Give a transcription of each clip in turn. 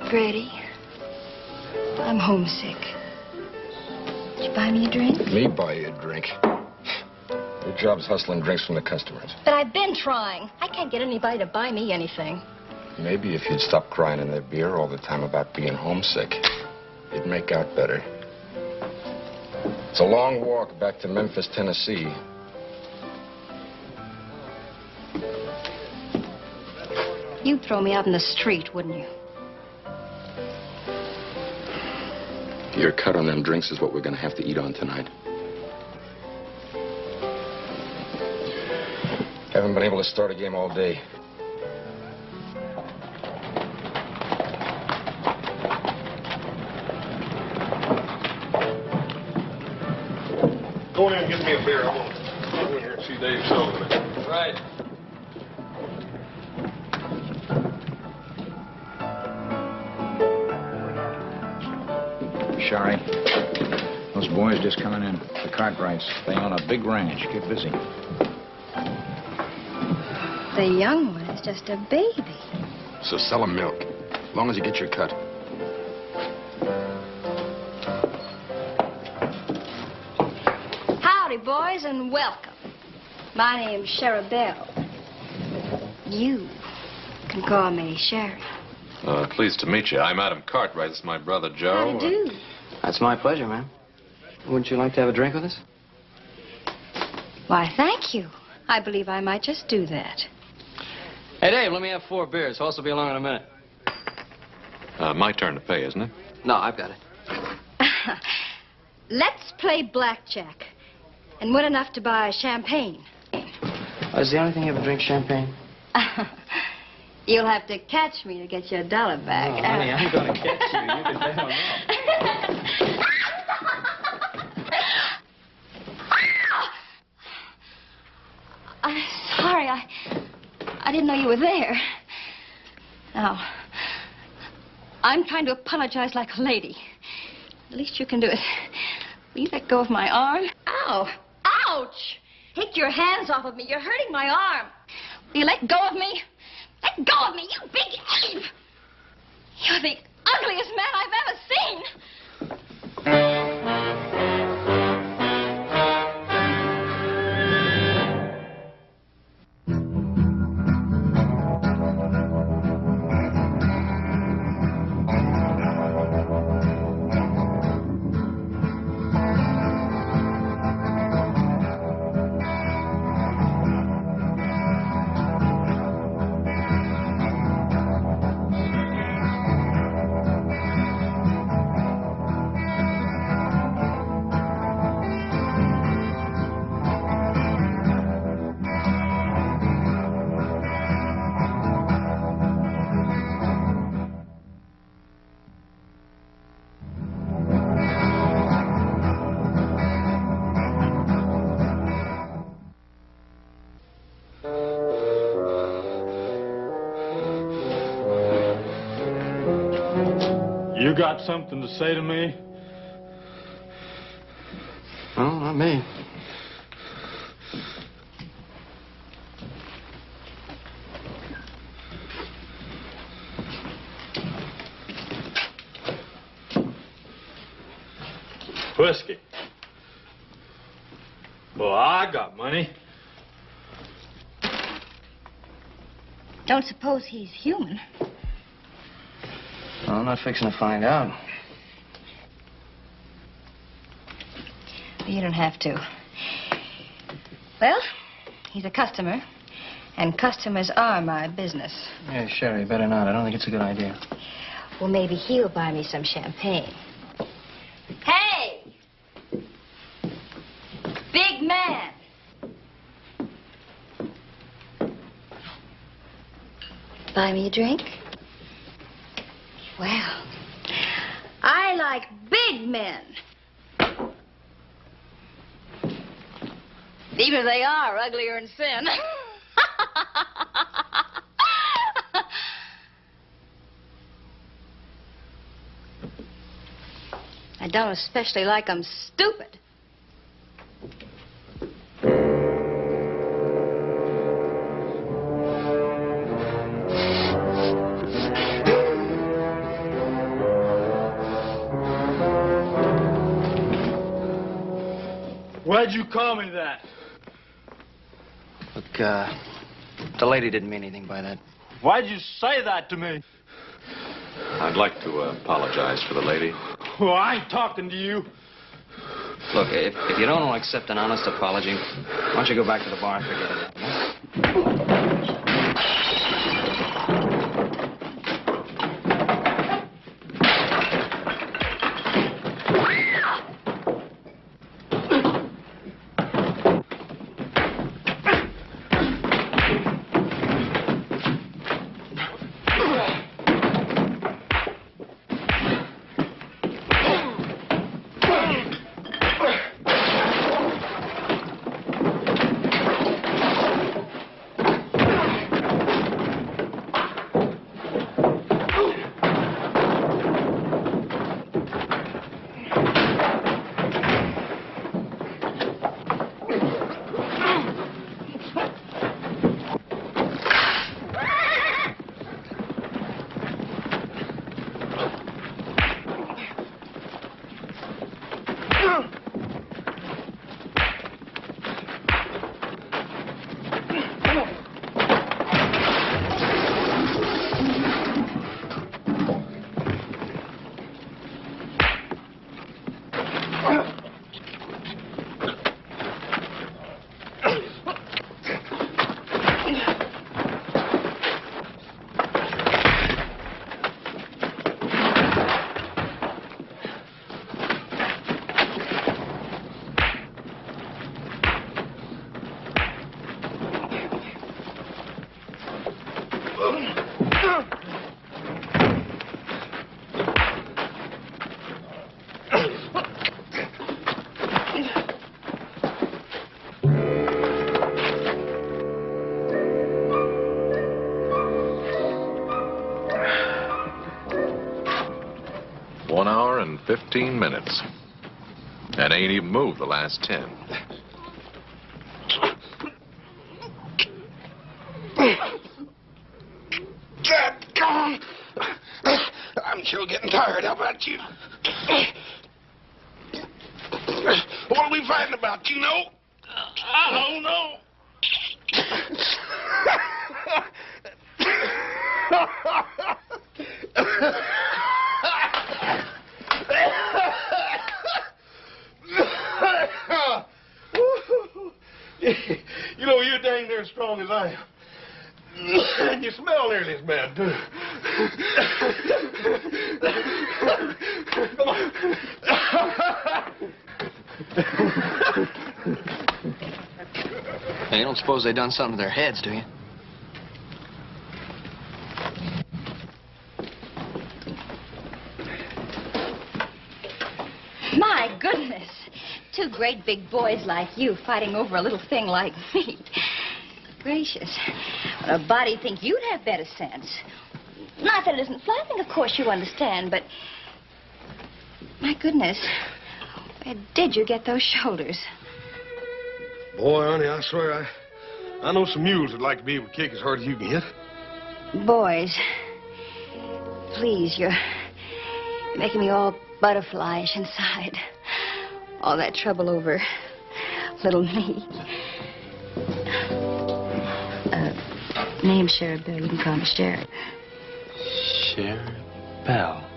Grady, I'm homesick. Did you buy me a drink? Me buy you a drink? Your job's hustling drinks from the customers. But I've been trying. I can't get anybody to buy me anything. Maybe if you'd stop crying in their beer all the time about being homesick, you'd make out better. It's a long walk back to Memphis, Tennessee. You'd throw me out in the street, wouldn't you? Your cut on them drinks is what we're gonna have to eat on tonight. Haven't been able to start a game all day. Go in and get me a beer. I want to go in here and see Dave Sullivan. Right. Shari, those boys just coming in. The Cartwrights. They own a big ranch. Get busy. The young one is just a baby. So sell him milk, as long as you get your cut. Howdy, boys, and welcome. My name's Sherry Bell. You can call me Sherry. Pleased to meet you. I'm Adam Cartwright. This is my brother, Joe. How do you do? That's my pleasure, ma'am. Wouldn't you like to have a drink with us? Why, thank you. I believe I might just do that. Hey, Dave, let me have 4 beers. Horse will be along in a minute. My turn to pay, isn't it? No, I've got it. Let's play blackjack and win enough to buy champagne. Oh, is the only thing you ever drink champagne? You'll have to catch me to get your $1 back. Oh, honey, I'm going to catch you. You can bet on that. I'm sorry. I didn't know you were there. Now, I'm trying to apologize like a lady. The least you can do is... Will you let go of my arm? Ow! Ouch! Take your hands off of me. You're hurting my arm. Will you let go of me? Let go of me, you big ape! You're the ugliest man I've ever seen. You got something to say to me? No, not me. Whiskey. Well, I got money. Don't suppose he's human. Well, I'm not fixing to find out. You don't have to. Well, he's a customer, and customers are my business. Yeah, Sherry, better not. I don't think it's a good idea. Well, maybe he'll buy me some champagne. Hey! Big man! Buy me a drink? Well, I like big men. Even if they are uglier in sin. I don't especially like them stupid. Why'd you call me that? Look, the lady didn't mean anything by that. Why'd you say that to me? I'd like to apologize for the lady. Well, I ain't talking to you. Look, if you don't want to accept an honest apology, why don't you go back to the bar and forget it? One hour and 15 minutes. And ain't even moved the last 10. Dadgone! I'm sure getting tired. How about you? What are we fighting about, you know? I don't know. You know, you're dang near as strong as I am. And you smell nearly as bad, too. Come on. Hey, you don't suppose they done something to their heads, do you? My goodness. Two great big boys like you fighting over a little thing like me. Gracious. Well, a body think you'd have better sense. Not that it isn't flattering, of course, you understand, but... My goodness. Where did you get those shoulders? Boy, honey, I swear, I know some mules that'd like to be able to kick as hard as you can hit. Boys. Please, you're making me all butterflyish inside. All that trouble over little me. Name's Sheriff Bell. You can call me Sheriff. Sheriff Bell.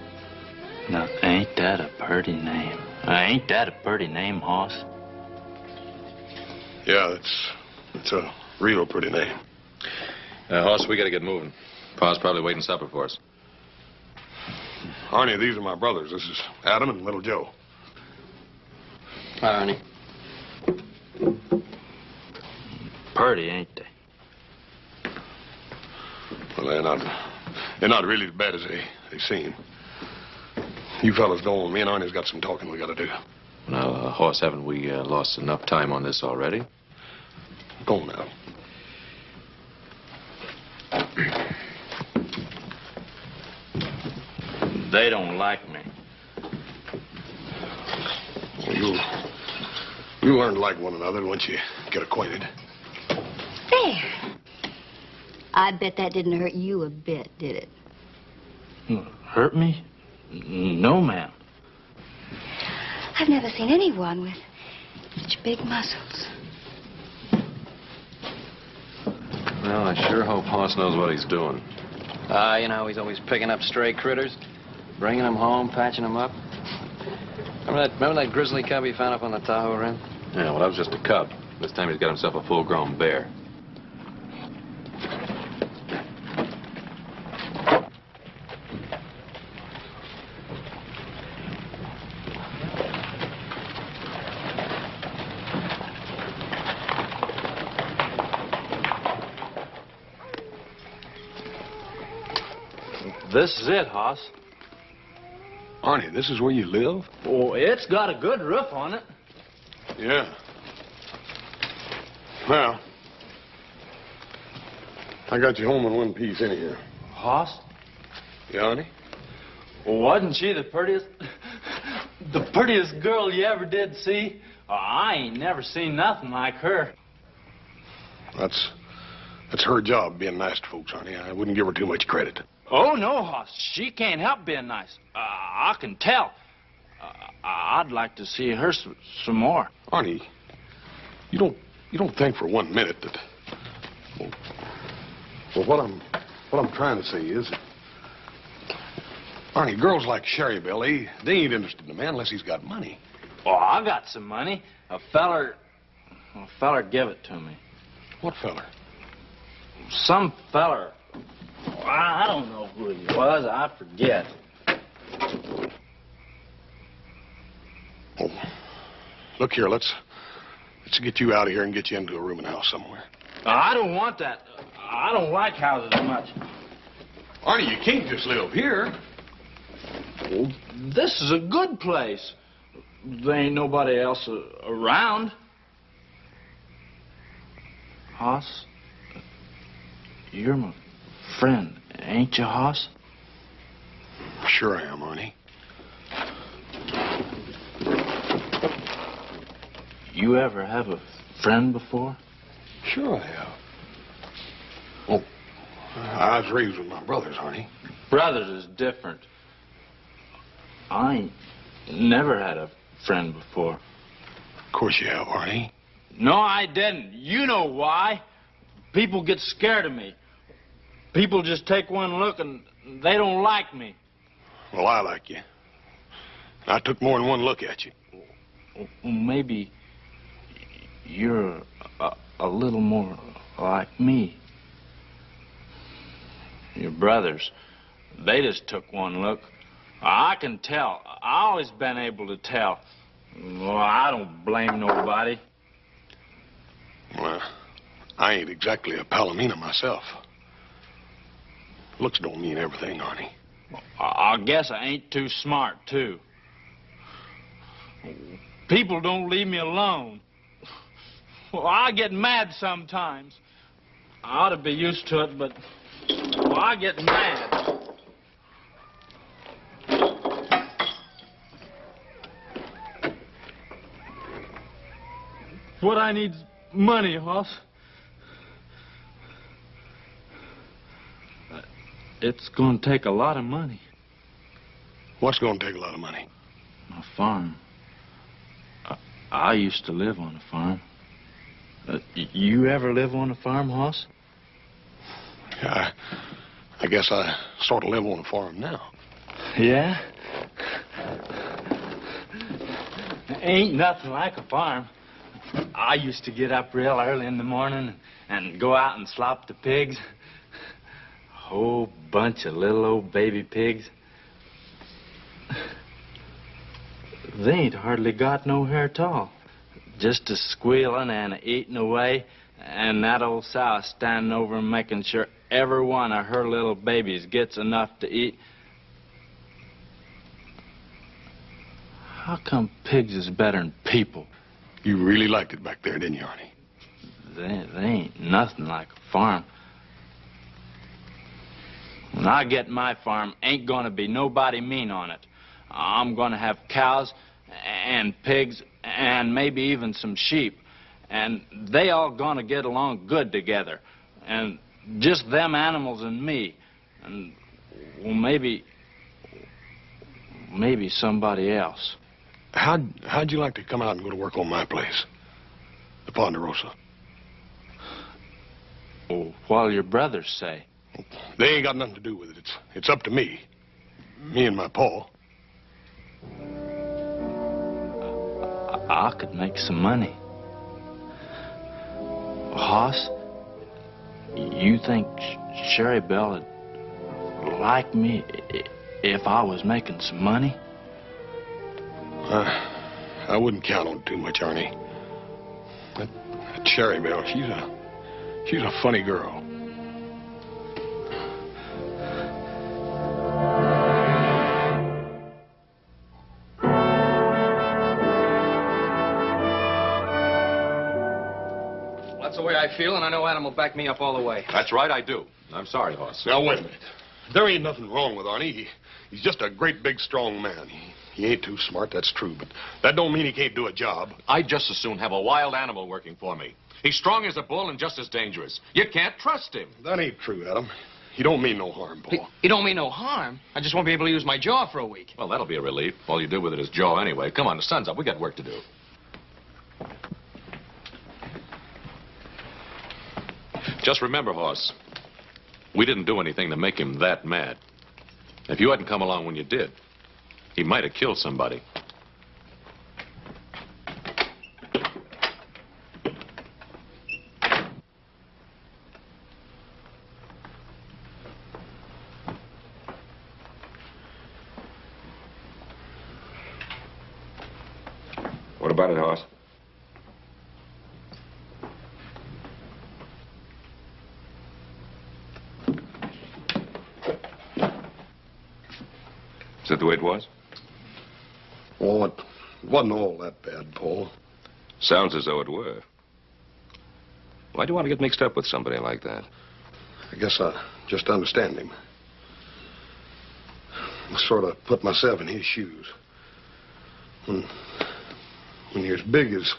Now, ain't that a pretty name? Ain't that a pretty name, Hoss? Yeah, it's a real pretty name. Hoss, we gotta get moving. Pa's probably waiting supper for us. Arnie, these are my brothers. This is Adam and little Joe. Hi, Arnie. Pretty, ain't they? Well, they're not really as bad as they seem. You fellas go on. Me and Arnie's got some talking we gotta do. Now, Hoss, haven't we lost enough time on this already? Go on now. They don't like me. Well, you learn to like one another once you get acquainted. There. I bet that didn't hurt you a bit, did it? Hurt me? No, ma'am. I've never seen anyone with Such big muscles. Well, I sure hope Hoss knows what he's doing. You know, he's always picking up stray critters, bringing them home, patching them up. Remember that grizzly cub he found up on the Tahoe Rim? Yeah, well, that was just a cub. This time he's got himself a full-grown bear. This is it, Hoss. Arnie, this is where you live? Oh, it's got a good roof on it. Yeah. Well, I got you home in one piece anyhow. Hoss? Yeah, Arnie? Wasn't she the prettiest girl you ever did see? I ain't never seen nothing like her. That's her job, being nice to folks, Arnie. I wouldn't give her too much credit. Oh, no, Hoss. She can't help being nice. I can tell. I'd like to see her some more. Arnie, you don't think for 1 minute that... Well, what I'm trying to say is... Arnie, girls like Sherry Belle, they ain't interested in a man unless he's got money. Oh, I got some money. A feller give it to me. What feller? Some feller. I don't know who he was. I forget. Oh, look here, let's get you out of here and get you into a rooming house somewhere. I don't want that. I don't like houses much. Arnie, you can't just live here. Well, this is a good place. There ain't nobody else around. Hoss, you're my friend, ain't you, Hoss? Sure I am, Arnie. You ever have a friend before? Sure I have. Oh, I was raised with my brothers, Arnie. Brothers is different. I ain't never had a friend before. Of course you have, Arnie. No, I didn't. You know why. People get scared of me. People just take one look and they don't like me. Well, I like you. I took more than one look at you. Well, maybe you're a little more like me. Your brothers, they just took one look. I can tell. I always been able to tell. Well, I don't blame nobody. Well, I ain't exactly a Palomino myself. Looks don't mean everything, Arnie. I guess I ain't too smart, too. People don't leave me alone. Well, I get mad sometimes. I ought to be used to it, but I get mad. What I need's money, Hoss. It's going to take a lot of money. What's going to take a lot of money? My farm. I used to live on a farm. You ever live on a farm, Hoss? Yeah, I guess I sort of live on a farm now. Yeah? Ain't nothing like a farm. I used to get up real early in the morning and go out and slop the pigs. A whole bunch of little old baby pigs. They ain't hardly got no hair at all. Just a squealing and a eating away, and that old sow standing over and making sure every one of her little babies gets enough to eat. How come pigs is better than people? You really liked it back there, didn't you, Arnie? They ain't nothing like a farm. When I get my farm, ain't gonna be nobody mean on it. I'm gonna have cows and pigs and maybe even some sheep. And they all gonna get along good together. And just them animals and me. And, well, maybe somebody else. How'd you like to come out and go to work on my place, the Ponderosa? Oh, what'll your brothers say? They ain't got nothing to do with it. It's up to me. Me and my pa. I could make some money. Hoss, you think Sherry Belle would like me if I was making some money? I wouldn't count on it too much, Arnie. That Sherry Belle, she's a funny girl. That's the way I feel, and I know Adam will back me up all the way. That's right, I do. I'm sorry, Hoss. Now, wait a minute. There ain't nothing wrong with Arnie. He's just a great, big, strong man. He ain't too smart, that's true, but that don't mean he can't do a job. I'd just as soon have a wild animal working for me. He's strong as a bull and just as dangerous. You can't trust him. That ain't true, Adam. He don't mean no harm, Paul. You don't mean no harm. I just won't be able to use my jaw for a week. Well, that'll be a relief. All you do with it is jaw anyway. Come on, the sun's up. We got work to do. Just remember, Hoss, we didn't do anything to make him that mad. If you hadn't come along when you did, he might have killed somebody. What about it, Hoss? Is that the way it was? Oh, it wasn't all that bad, Paul. Sounds as though it were. Why do you want to get mixed up with somebody like that? I guess I just understand him. I sort of put myself in his shoes. When you're as big as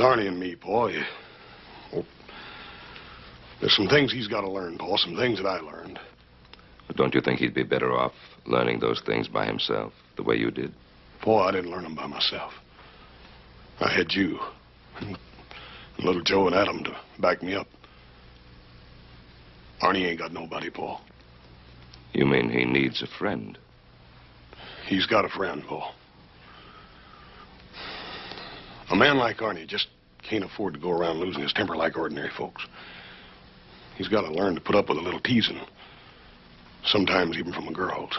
Arnie and me, Paul, there's some things he's got to learn, Paul, some things that I learned. But don't you think he'd be better off learning those things by himself, the way you did? Paul, I didn't learn them by myself. I had you and little Joe and Adam to back me up. Arnie ain't got nobody, Paul. You mean he needs a friend? He's got a friend, Paul. A man like Arnie just can't afford to go around losing his temper like ordinary folks. He's got to learn to put up with a little teasing, sometimes even from the girls.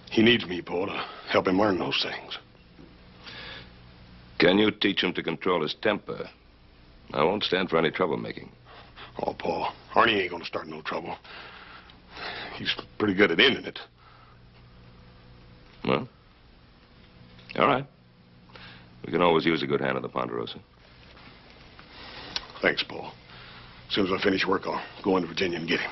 He needs me, Paul, to help him learn those things. Can you teach him to control his temper? I won't stand for any troublemaking. Oh, Paul, Arnie ain't going to start no trouble. He's pretty good at ending it. Well, all right. We can always use a good hand at the Ponderosa. Thanks, Paul. As soon as I finish work, I'll go into Virginia and get him.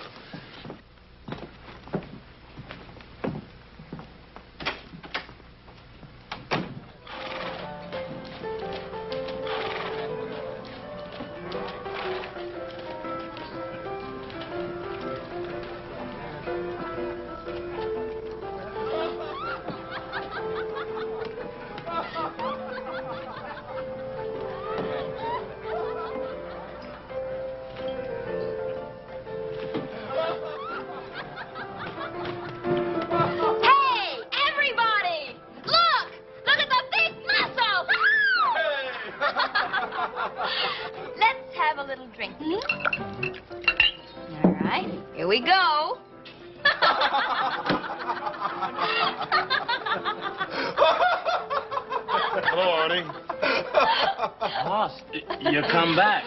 You come back.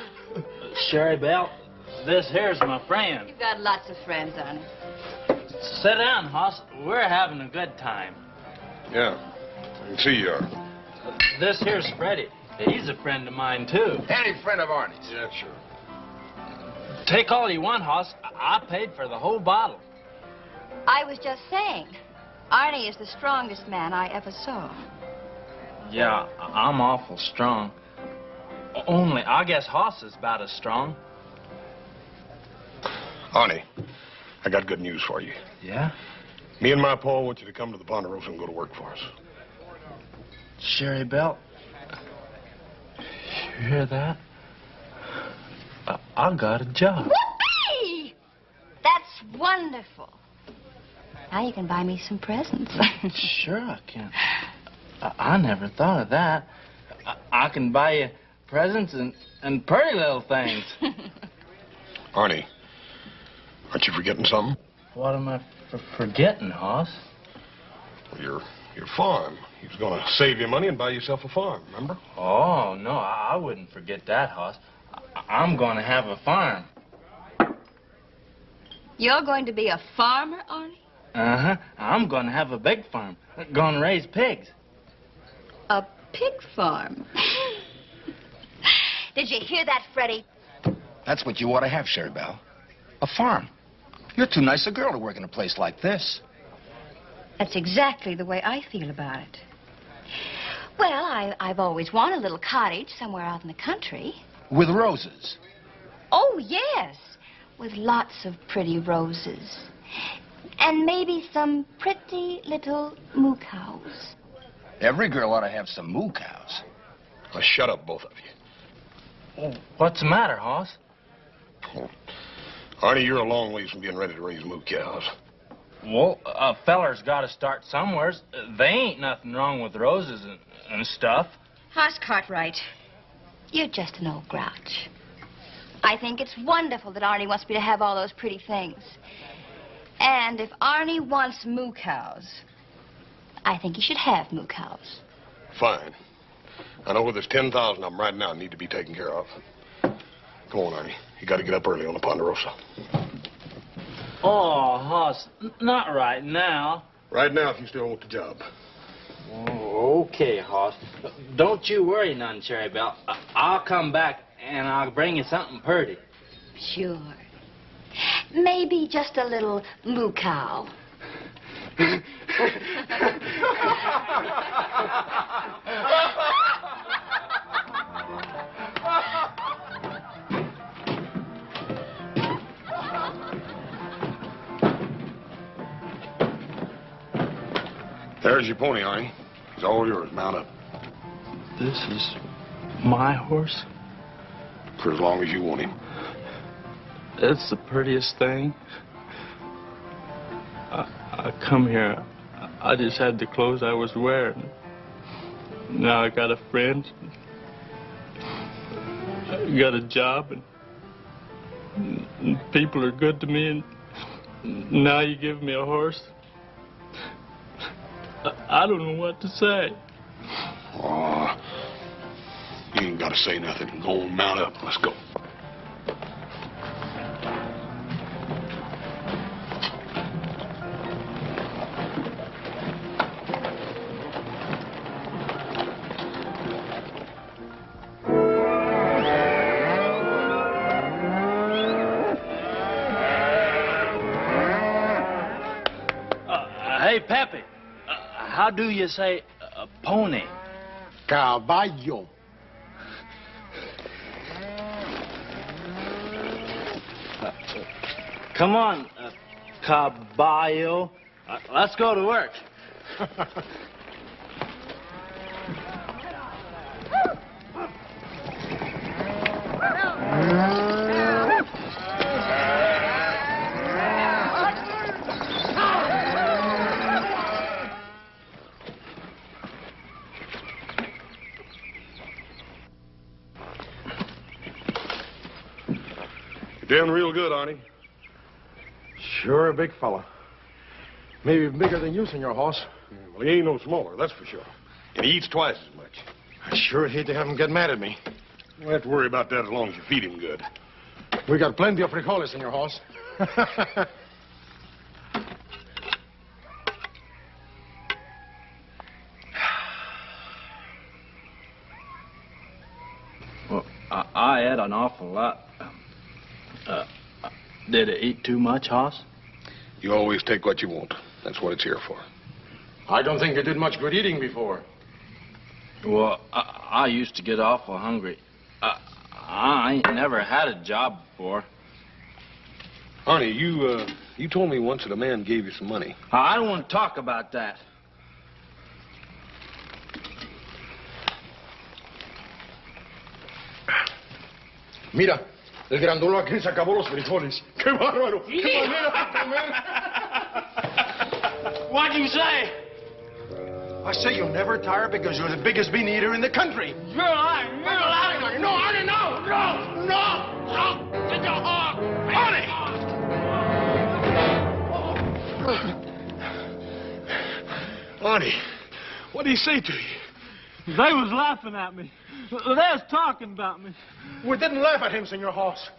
Sherry Belle, this here's my friend. You've got lots of friends, Arnie. Sit down, Hoss. We're having a good time. Yeah, I can see you are. This here's Freddie. He's a friend of mine, too. Any friend of Arnie's? Yeah, sure. Take all you want, Hoss. I paid for the whole bottle. I was just saying, Arnie is the strongest man I ever saw. Yeah, I'm awful strong. Only, I guess Hoss is about as strong. Arnie, I got good news for you. Yeah? Me and my Paul want you to come to the Ponderosa and go to work for us. Sherry Belle, you hear that? I got a job. Whoopee! That's wonderful. Now you can buy me some presents. Sure I can. I never thought of that. I can buy you presents and pretty little things. Arnie, aren't you forgetting something? What am I forgetting, Hoss? Your farm. He was going to save you money and buy yourself a farm, remember? Oh, no, I wouldn't forget that, Hoss. I'm going to have a farm. You're going to be a farmer, Arnie? Uh-huh. I'm going to have a big farm. Going to raise pigs. A pig farm. Did you hear that, Freddie? That's what you ought to have, Sherry Belle. A farm. You're too nice a girl to work in a place like this. That's exactly the way I feel about it. Well, I've always wanted a little cottage somewhere out in the country. With roses. Oh, yes. With lots of pretty roses. And maybe some pretty little moo cows. Every girl ought to have some moo cows. Now, shut up, both of you. Oh, what's the matter, Hoss? Oh. Arnie, you're a long ways from being ready to raise moo cows. Well, a feller's got to start somewheres. There ain't nothing wrong with roses and stuff. Hoss Cartwright, you're just an old grouch. I think it's wonderful that Arnie wants me to have all those pretty things. And if Arnie wants moo cows, I think he should have moo cows. Fine. I know where there's 10,000 of them right now need to be taken care of. Come on, Arnie. You got to get up early on the Ponderosa. Oh, Hoss, not right now. Right now, if you still want the job. Oh, okay, Hoss. Don't you worry none, Sherry Belle. I'll come back and I'll bring you something pretty. Sure. Maybe just a little moo cow. There's your pony, Arnie. He's all yours. Mount up. This is my horse? For as long as you want him. It's the prettiest thing. I come here. I just had the clothes I was wearing. Now I got a friend. I got a job, and people are good to me, and now you give me a horse. I don't know what to say. Aw. You ain't got to say nothing. Go on, mount up. Let's go. Hey, Pepe. How do you say pony? Caballo. Come on, caballo. Let's go to work. You're doing real good, Arnie. Sure a big fella. Maybe bigger than you, Senor Hoss. Well, he ain't no smaller, that's for sure. And he eats twice as much. I sure hate to have him get mad at me. You don't have to worry about that as long as you feed him good. We got plenty of frijoles, Senor Hoss. Well, I ate an awful lot. Did it eat too much, Hoss? You always take what you want. That's what it's here for. I don't think you did much good eating before. Well, I used to get awful hungry. I ain't never had a job before. Arnie, you told me once that a man gave you some money. I don't want to talk about that. Mira, el grandolo aquel se acabó los frijoles. ¡Qué bárbaro! ¡Qué manera de comer! What'd you say? I say you'll never tire because you're the biggest bean eater in the country. You're lying. You're lying. No, Arnie, no! No! No! No! Get your hog! Arnie! Arnie, what did he say to you? They was laughing at me. They was talking about me. We didn't laugh at him, Senor Hoss.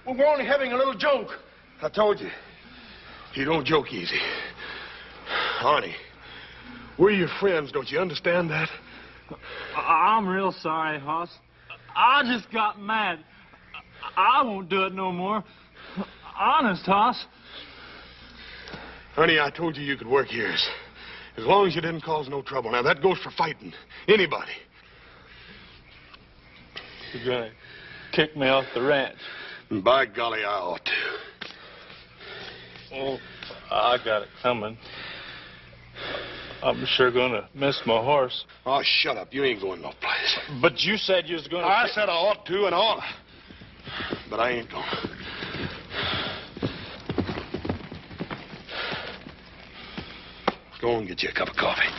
We were only having a little joke. I told you. You don't joke easy. Arnie, we're your friends, don't you understand that? I'm real sorry, Hoss. I just got mad. I won't do it no more. Honest, Hoss. Honey, I told you you could work here as long as you didn't cause no trouble. Now, that goes for fighting anybody. You're gonna kick me off the ranch. And by golly, I ought to. Oh, I got it coming. I'm sure gonna miss my horse. Oh, shut up. You ain't going no place. But you said you was gonna... I said I ought to and ought. But I ain't going. Go and get you a cup of coffee.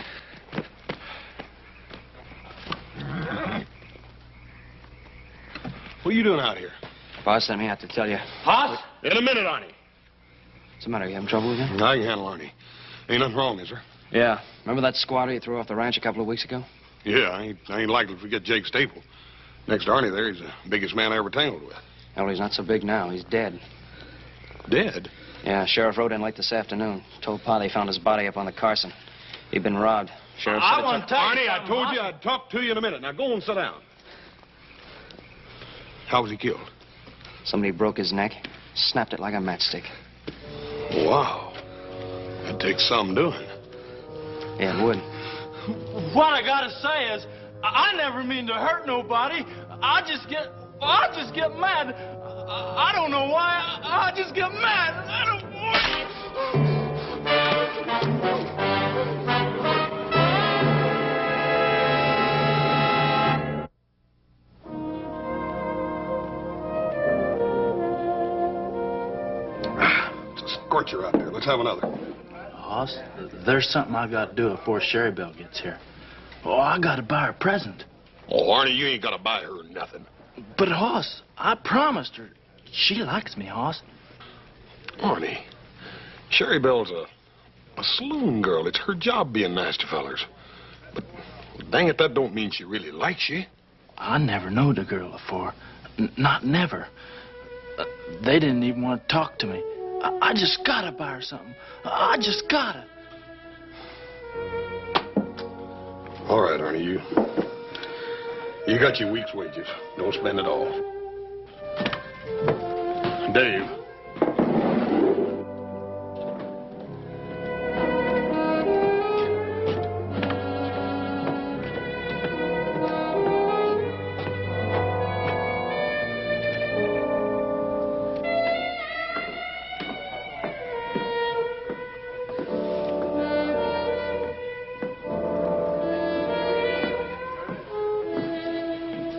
What are you doing out here? Boss sent me out to tell you. Hoss? In a minute, Arnie. What's the matter? You having trouble again? I can handle Arnie. Ain't nothing wrong, is there? Yeah. Remember that squatter you threw off the ranch a couple of weeks ago? Yeah, I ain't likely to forget Jake Staple. Next to Arnie there, he's the biggest man I ever tangled with. Well, he's not so big now. He's dead. Dead? Yeah, sheriff rode in late this afternoon. Told Pa they found his body up on the Carson. He'd been robbed. Sheriff said I want to tell you Arnie, I something, told you Hoss. I'd talk to you in a minute. Now go and sit down. How was he killed? Somebody broke his neck, snapped it like a matchstick. Wow. That takes some doing. Yeah, it would. What I gotta say is, I never mean to hurt nobody. I just get mad. I don't know why. I just get mad. I don't It's a scorcher out there. Let's have another. Hoss, there's something I got to do before Sherry Belle gets here. Oh, I got to buy her a present. Oh, Arnie, you ain't got to buy her nothing. But, Hoss, I promised her. She likes me, Hoss. Arnie, Sherry Belle's a saloon girl. It's her job being nice to fellers. But, dang it, that don't mean she really likes you. I never knowed a girl before. Not never. They didn't even want to talk to me. I just got to buy her something. I just got to. All right, Arnie, you got your week's wages. Don't spend it all. Dave.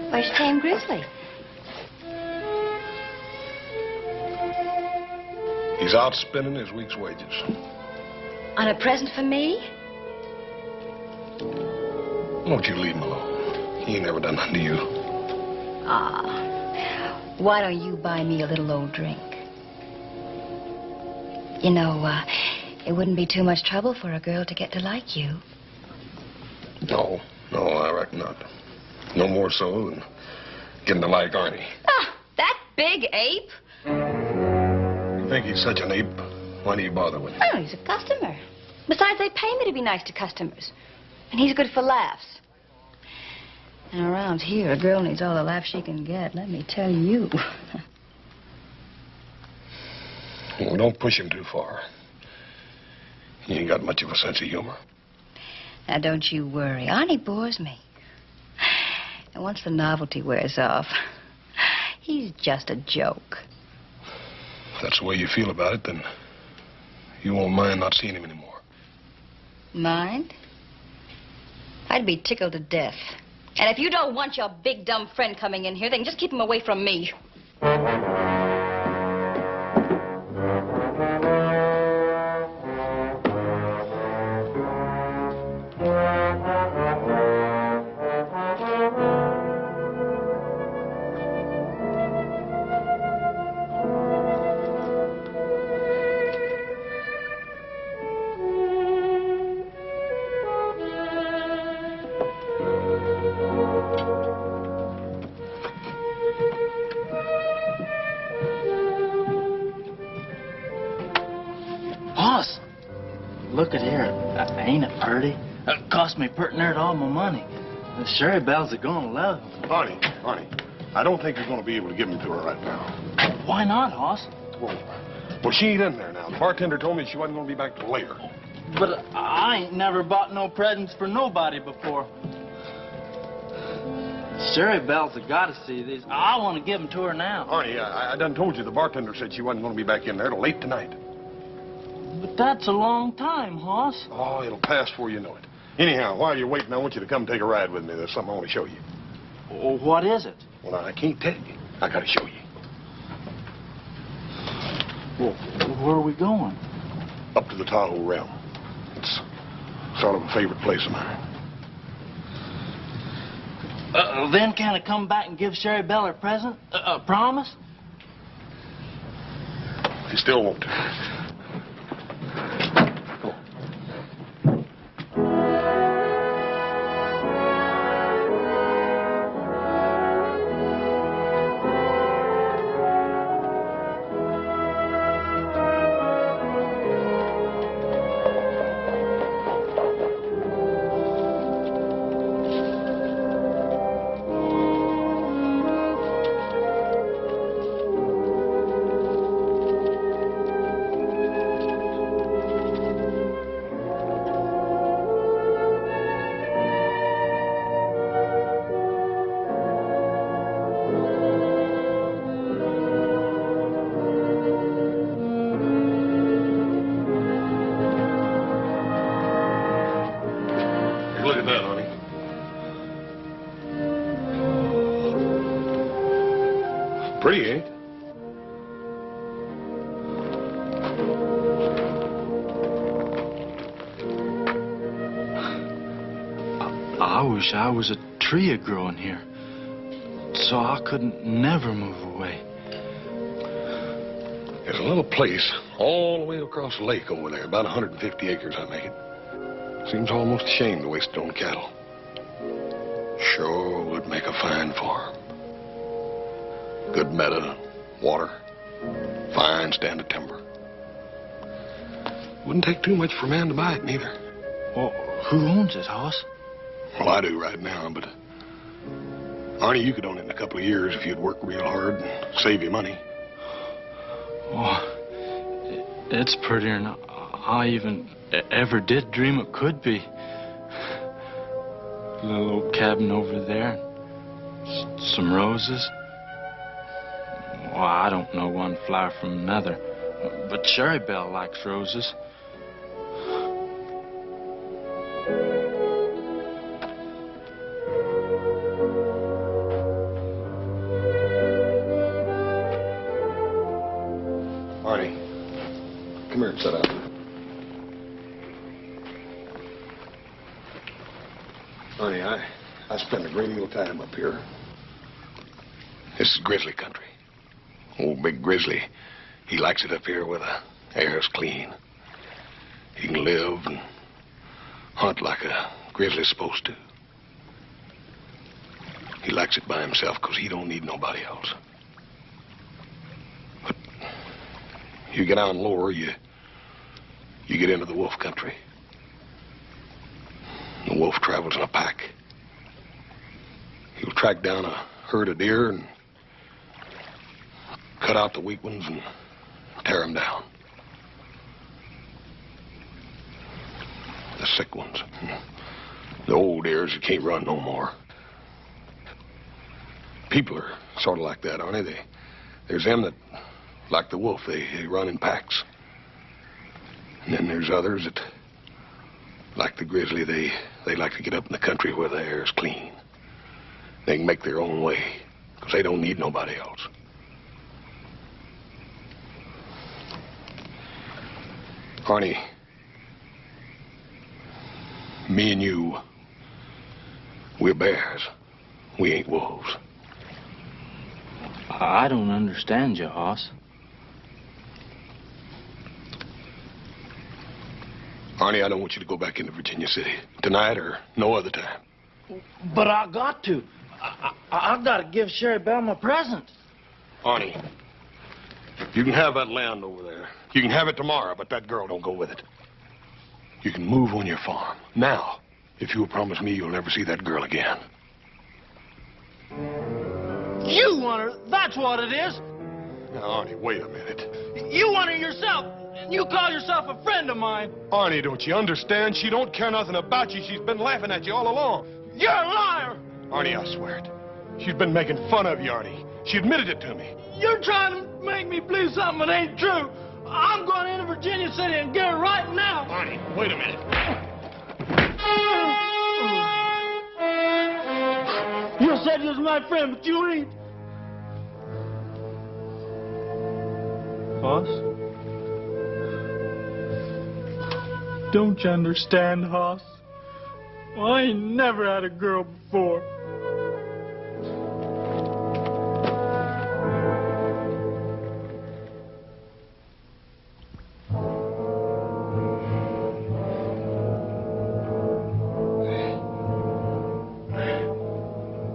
Where's Tame Grizzly? He's out spending his week's wages. On a present for me? Won't you leave him alone? He ain't never done nothing to you. Ah, why don't you buy me a little old drink? You know, it wouldn't be too much trouble for a girl to get to like you. No, I reckon not. No more so than getting to like Arnie. Ah, that big ape? You think he's such an ape? Why do you bother with him? Oh, he's a customer. Besides, they pay me to be nice to customers. And he's good for laughs. And around here, a girl needs all the laughs she can get, let me tell you. Well, don't push him too far. He ain't got much of a sense of humor. Now, don't you worry. Arnie bores me. And once the novelty wears off, he's just a joke. If that's the way you feel about it, then you won't mind not seeing him anymore. Mind? I'd be tickled to death. And if you don't want your big, dumb friend coming in here, then just keep him away from me. Boss, look at here. Ain't it pretty? It cost me pretty near all my money. The Sherry Bells are gonna love them. Honey, I don't think you're going to be able to give them to her right now. Why not, Hoss? Well, she ain't in there now. The bartender told me she wasn't going to be back till later. But I ain't never bought no presents for nobody before. Sherry Bells have got to see these. I want to give them to her now. Honey, I done told you the bartender said she wasn't going to be back in there till late tonight. But that's a long time, Hoss. Oh, it'll pass before you know it. Anyhow, while you're waiting, I want you to come take a ride with me. There's something I want to show you. Oh, what is it? Well, I can't tell you. I got to show you. Well, where are we going? Up to the Tahoe realm. It's sort of a favorite place of mine. Then can I come back and give Sherry Bell her present? Promise? You still won't. Look at that, honey. Pretty, ain't it? I wish I was a tree growing here, so I couldn't never move away. There's a little place all the way across the lake over there, about 150 acres, I make it. Seems almost a shame to waste it on cattle. Sure would make a fine farm. Good meadow, water, fine stand of timber. Wouldn't take too much for a man to buy it, neither. Well, who owns it, Hoss? Well, I do right now, but Arnie, you could own it in a couple of years if you'd work real hard and save your money. Oh, it's prettier than I even ever did dream it could be. A little old cabin over there, some roses. Well, I don't know one flower from another, but Sherry Bell likes roses. Arnie, come here and sit down. Honey, I spend a great deal of time up here. This is grizzly country. Old Big Grizzly, he likes it up here where the air's clean. He can live and hunt like a grizzly's supposed to. He likes it by himself because he don't need nobody else. But you get down lower, you get into the wolf country. The wolf travels in a pack. He'll track down a herd of deer and cut out the weak ones and tear them down. The sick ones. The old deers that can't run no more. People are sort of like that, aren't they? There's them that, like the wolf, they run in packs. And then there's others that, like the grizzly, they like to get up in the country where the air is clean. They can make their own way, because they don't need nobody else. Arnie, me and you, we're bears. We ain't wolves. I don't understand you, Hoss. Arnie, I don't want you to go back into Virginia City. Tonight or no other time. But I got to. I got to give Sherry Belle my present. Arnie, you can have that land over there. You can have it tomorrow, but that girl don't go with it. You can move on your farm. Now, if you'll promise me you'll never see that girl again. You want her, that's what it is. Now, Arnie, wait a minute. You want her yourself. You call yourself a friend of mine. Arnie, don't you understand? She don't care nothing about you. She's been laughing at you all along. You're a liar. Arnie, I swear it. She's been making fun of you, Arnie. She admitted it to me. You're trying to make me believe something that ain't true. I'm going into Virginia City and get her right now. Arnie, wait a minute. You said you was my friend, but you ain't. Hoss? Don't you understand, Hoss? Well, I ain't never had a girl before.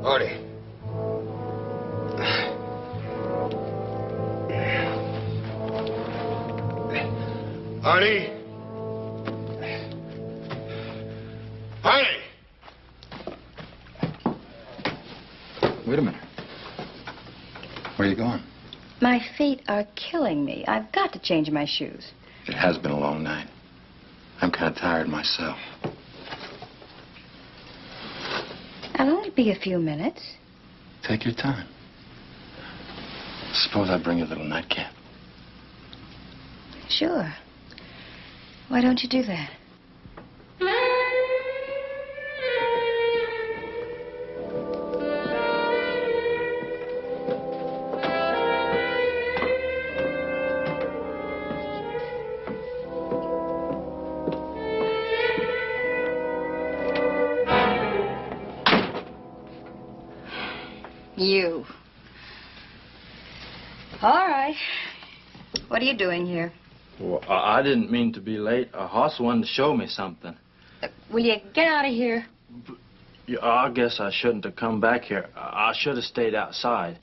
Arnie. Arnie. Arnie. Wait a minute. Where are you going? My feet are killing me. I've got to change my shoes. It has been a long night. I'm kind of tired myself. I'll only be a few minutes. Take your time. Suppose I bring you a little nightcap. Sure. Why don't you do that? You. All right. What are you doing here? Well, I didn't mean to be late. Hoss wanted to show me something. Will you get out of here? Yeah, I guess I shouldn't have come back here. I should have stayed outside.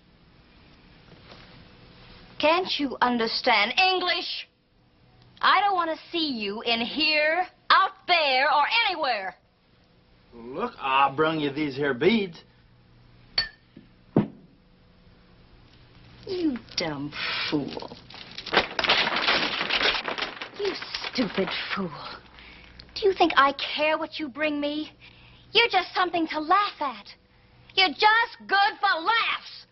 Can't you understand English? I don't want to see you in here, out there, or anywhere. Look, I brung you these here beads. You dumb fool. You stupid fool. Do you think I care what you bring me? You're just something to laugh at. You're just good for laughs.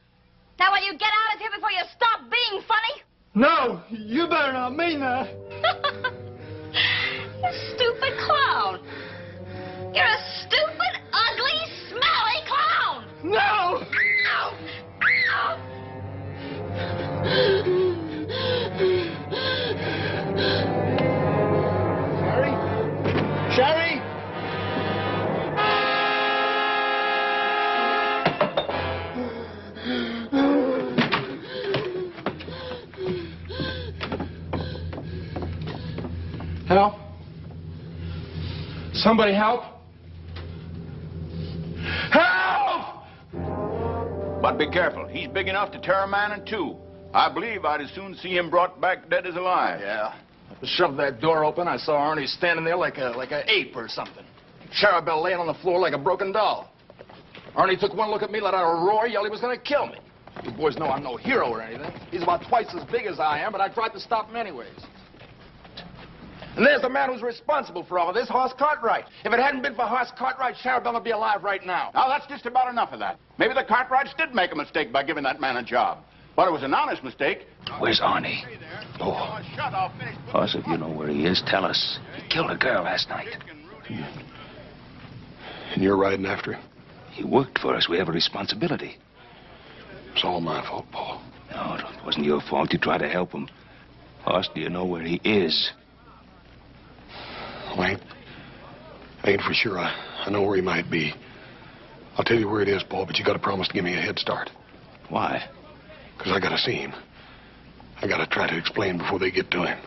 Now, will you get out of here before you stop being funny? No, you better not mean that. You stupid clown. You're a stupid, ugly, smelly clown. No! Sherry? Sherry? Help? Somebody help? Help! But be careful. He's big enough to tear a man in two. I believe I'd as soon see him brought back dead as alive. Yeah. I shoved that door open. I saw Arnie standing there like a ape or something. Charabelle laying on the floor like a broken doll. Arnie took one look at me, let out a roar, yelled he was going to kill me. You boys know I'm no hero or anything. He's about twice as big as I am, but I tried to stop him anyways. And there's the man who's responsible for all of this, Hoss Cartwright. If it hadn't been for Hoss Cartwright, Charabelle would be alive right now. Now, that's just about enough of that. Maybe the Cartwrights did make a mistake by giving that man a job. But it was an honest mistake. Where's Arnie? Oh. Hoss, if you know where he is, tell us. He killed a girl last night. And you're riding after him? He worked for us. We have a responsibility. It's all my fault, Paul. No, it wasn't your fault. You tried to help him. Hoss, do you know where he is? I ain't for sure. I know where he might be. I'll tell you where it is, Paul, but you got to promise to give me a head start. Why? Because I got to see him. I got to try to explain before they get to him.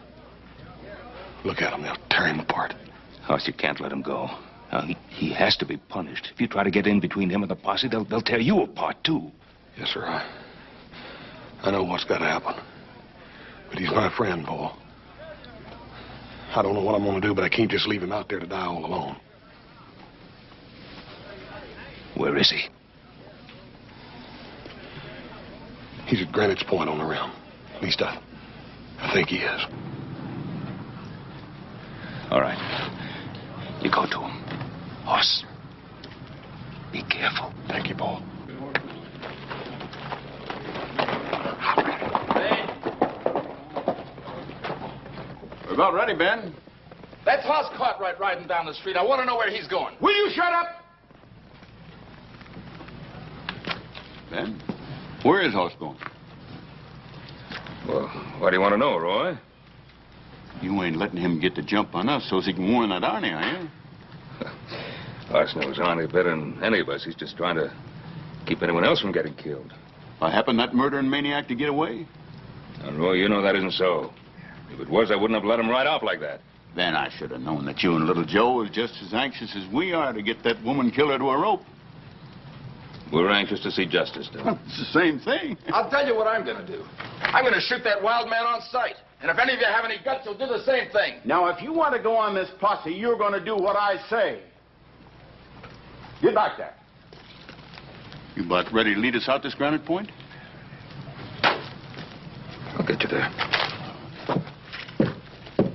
Look at him. They'll tear him apart. Hoss, you can't let him go. Now, he has to be punished. If you try to get in between him and the posse, they'll tear you apart, too. Yes, sir. I know what's got to happen. But he's my friend, Paul. I don't know what I'm going to do, but I can't just leave him out there to die all alone. Where is he? He's at Greenwich Point on the rim. At least I think he is. All right. You go to him. Hoss, be careful. Thank you, Paul. We're about ready, Ben. That's Hoss Cartwright riding down the street. I want to know where he's going. Will you shut up? Ben, where is Hoss going? Well, what do you want to know, Roy? You ain't letting him get the jump on us so he can warn that Arnie, are you? Hoss knows Arnie better than any of us. He's just trying to keep anyone else from getting killed. Happened that murdering maniac to get away? And Roy, you know that isn't so. If it was, I wouldn't have let him ride off like that. Then I should have known that you and little Joe was just as anxious as we are to get that woman killer to a rope. We're anxious to see justice done. It's the same thing. I'll tell you what I'm going to do. I'm going to shoot that wild man on sight. And if any of you have any guts, you'll do the same thing. Now, if you want to go on this posse, you're going to do what I say. Get back there. You about ready to lead us out this Granite Point? I'll get you there.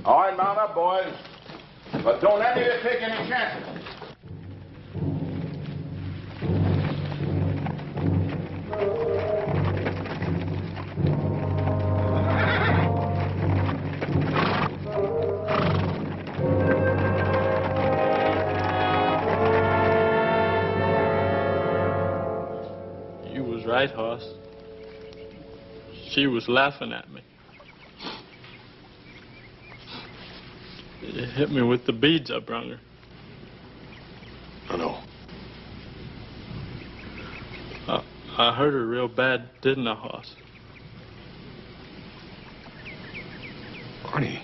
All right, mount up, boys. But don't any of you take any chances. You was right, Hoss. She was laughing at me. It hit me with the beads I brung her. I know. I hurt her real bad, didn't I, Hoss? Arnie.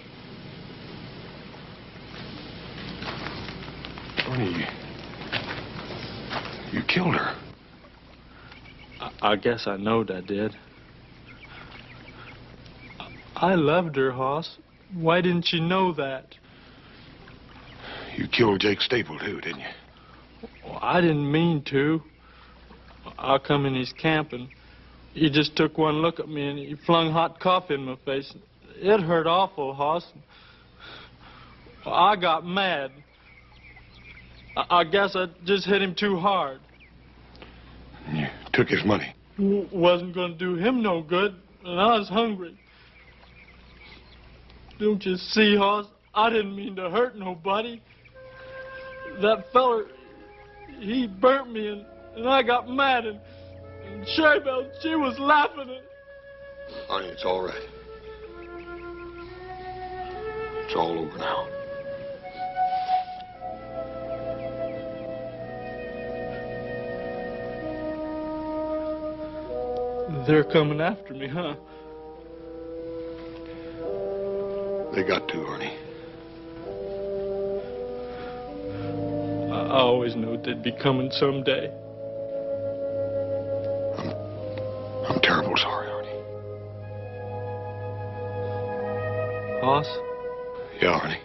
Arnie, you killed her. I guess I knowed I did. I loved her, Hoss. Why didn't you know that? You killed Jake Staple, too, didn't you? Well, I didn't mean to. I come in his camp, and he just took one look at me, and he flung hot coffee in my face. It hurt awful, Hoss. I got mad. I guess I just hit him too hard. You took his money. Wasn't going to do him no good, and I was hungry. Don't you see, Hoss? I didn't mean to hurt nobody. That feller, he burnt me, and I got mad, and Sherry Belle, she was laughing at... Arnie, it's all right. It's all over now. They're coming after me, huh? They got to, Arnie. I always knew they'd be coming someday. I'm terrible sorry, Arnie. Hoss? Yeah, Arnie.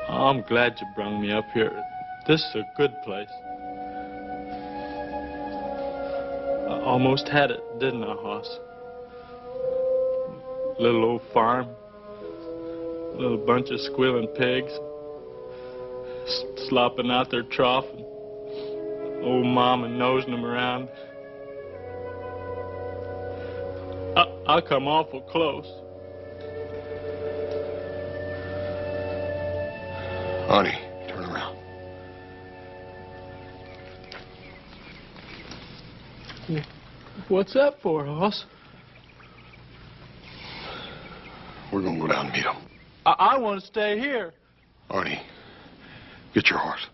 I'm glad you brung me up here. This is a good place. I almost had it, didn't I, Hoss? Little old farm, little bunch of squealing pigs, slopping out their trough, and old mama nosing them around. I come awful close. Arnie, turn around. What's that for, Hoss? We're gonna go down and meet him. I want to stay here. Arnie, Get your horse.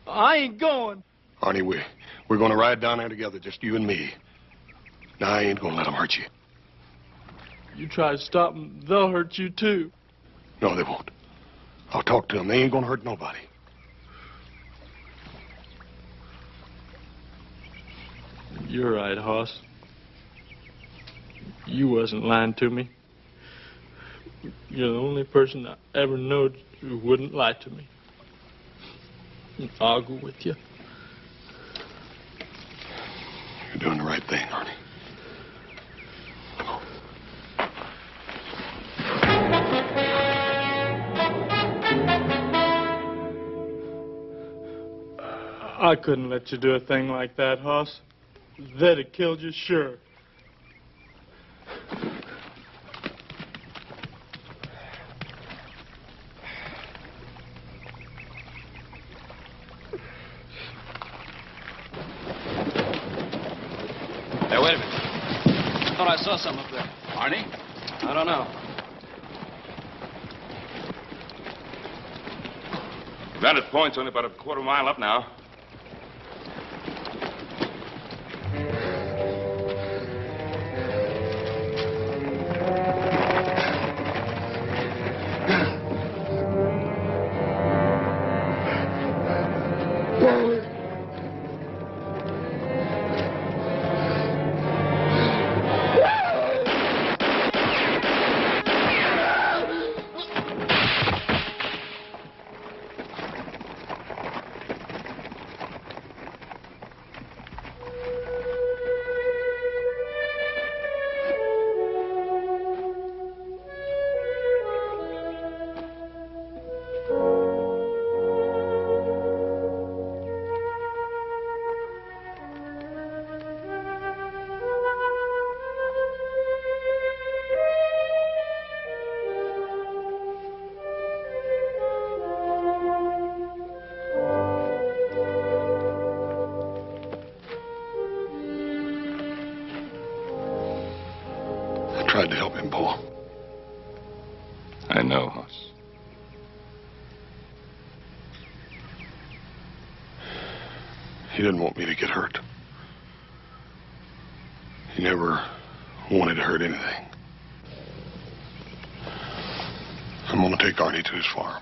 I ain't going. Arnie, we're going to ride down there together, just you and me. Now, I ain't going to let them hurt you. You try to stop them, they'll hurt you too. No, they won't. I'll talk to them. They ain't going to hurt nobody. You're right, Hoss. You wasn't lying to me. You're the only person I ever knowed who wouldn't lie to me. I'll go with you. You're doing the right thing, Arnie. I couldn't let you do a thing like that, Hoss. They'd have killed you, sure. Hey, wait a minute. I thought I saw something up there. Arnie? I don't know. Vantage Point's only about a quarter mile up now. Tried to help him, Paul. I know, Hoss. He didn't want me to get hurt. He never wanted to hurt anything. I'm going to take Arnie to his farm.